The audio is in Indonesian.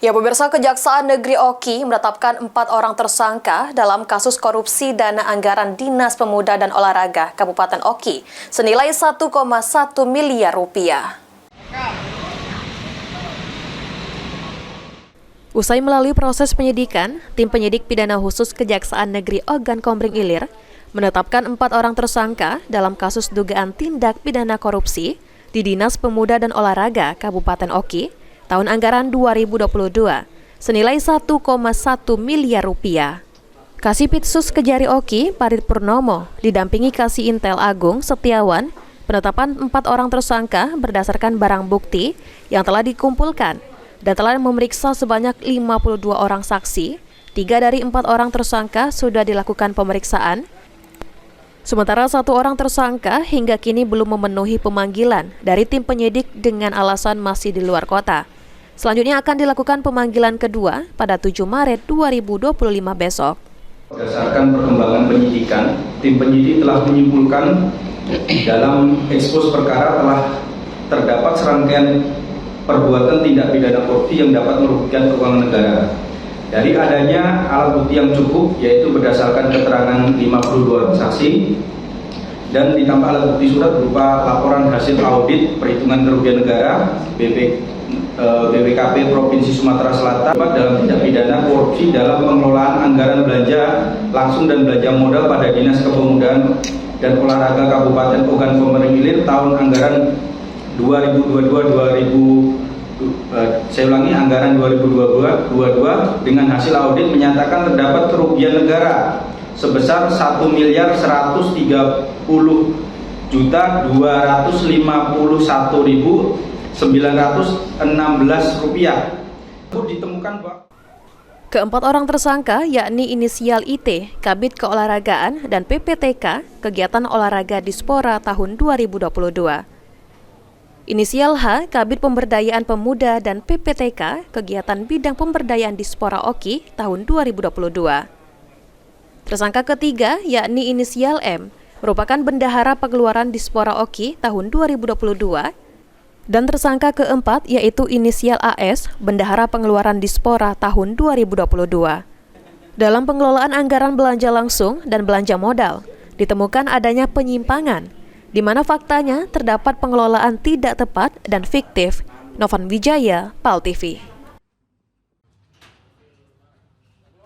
Ya, pemirsa, Kejaksaan Negeri Oki menetapkan 4 orang tersangka dalam kasus korupsi dana anggaran Dinas Pemuda dan Olahraga Kabupaten Oki senilai 1,1 miliar rupiah. Usai melalui proses penyidikan, tim penyidik pidana khusus Kejaksaan Negeri Ogan Komering Ilir menetapkan 4 orang tersangka dalam kasus dugaan tindak pidana korupsi di Dinas Pemuda dan Olahraga Kabupaten Oki tahun anggaran 2022 senilai 1,1 miliar rupiah. Kasipitsus Kejari Oki, Parit Purnomo, didampingi Kasih Intel Agung Setiawan, penetapan 4 orang tersangka berdasarkan barang bukti yang telah dikumpulkan dan telah memeriksa sebanyak 52 orang saksi. 3 dari 4 orang tersangka sudah dilakukan pemeriksaan, sementara 1 orang tersangka hingga kini belum memenuhi pemanggilan dari tim penyidik dengan alasan masih di luar kota. Selanjutnya akan dilakukan pemanggilan kedua pada 7 Maret 2025 besok. Berdasarkan perkembangan penyidikan, tim penyidik telah menyimpulkan dalam ekspos perkara telah terdapat serangkaian perbuatan tindak pidana korupsi yang dapat merugikan keuangan negara. Dari adanya alat bukti yang cukup, yaitu berdasarkan keterangan 52 saksi, dan ditambah alat bukti surat berupa laporan hasil audit perhitungan kerugian negara BPKP Provinsi Sumatera Selatan dalam tindak pidana korupsi dalam pengelolaan anggaran belanja langsung dan belanja modal pada Dinas Kepemudaan dan Olahraga Kabupaten Ogan Komering Ilir tahun anggaran 2022 dengan hasil audit menyatakan terdapat kerugian negara sebesar 1.251.916 rupiah. Ditemukan Keempat orang tersangka yakni inisial IT, Kabid Keolahragaan, dan PPTK, Kegiatan Olahraga Dispora tahun 2022. Inisial H, Kabid Pemberdayaan Pemuda, dan PPTK, Kegiatan Bidang Pemberdayaan Dispora Oki tahun 2022. Tersangka ketiga yakni inisial M, merupakan Bendahara Pengeluaran Dispora Oki tahun 2022. Dan tersangka keempat yaitu inisial AS, Bendahara Pengeluaran Dispora tahun 2022. Dalam pengelolaan anggaran belanja langsung dan belanja modal, ditemukan adanya penyimpangan, di mana faktanya terdapat pengelolaan tidak tepat dan fiktif. Novan Wijaya, PAL TV.